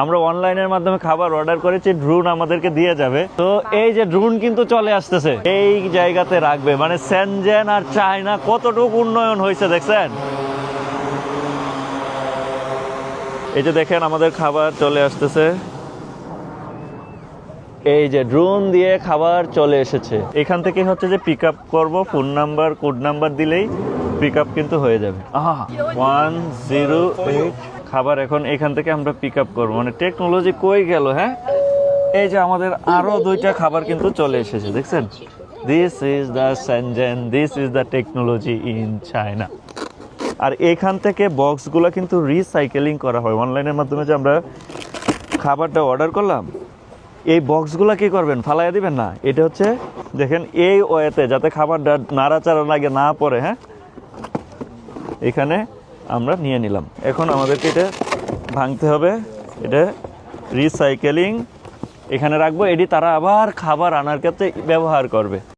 আমরা অনলাইনের মাধ্যমে খাবার অর্ডার করেছি, ড্রোন আমাদেরকে দিয়ে যাবে। তো এই যে ড্রোন কিন্তু চলে আসতেছে, এই জায়গাতে রাখবে। মানে সেনজেন আর চায়না কতটুকু উন্নয়ন হয়েছে দেখছেন। এই যে দেখেন আমাদের খাবার চলে আসতেছে, এই যে ড্রোন দিয়ে খাবার চলে এসেছে। এখান থেকে হচ্ছে যে পিক আপ করবো, ফোন নাম্বার কোড নাম্বার দিলেই পিক আপ কিন্তু হয়ে যাবে। 108 খাবার এখন এখান থেকে আমরা পিক আপ করবো। মানে টেকনোলজি কই গেল। হ্যাঁ, এই যে আমাদের আরো 2টা খাবার কিন্তু চলে এসেছে দেখছেন। This is the Shenzhen, this is the technology in China. আর এখান থেকে বক্সগুলো কিন্তু রিসাইকেলিং করা হয়। অনলাইনের মাধ্যমে যে আমরা খাবারটা অর্ডার করলাম, এই বক্সগুলো কি করবেন, ফালাইয়া দিবেন না। এটা হচ্ছে দেখেন এই ওয়েতে যাতে খাবারটা নাড়াচাড়া লাগে না পড়ে। হ্যাঁ, এখানে আমরা নিয়ে নিলাম। এখন আমাদেরকে এটা ভাঙতে হবে, এটা রিসাইকেলিং এখানে রাখবো। এটি তারা আবার খাবার আনার ক্ষেত্রে ব্যবহার করবে।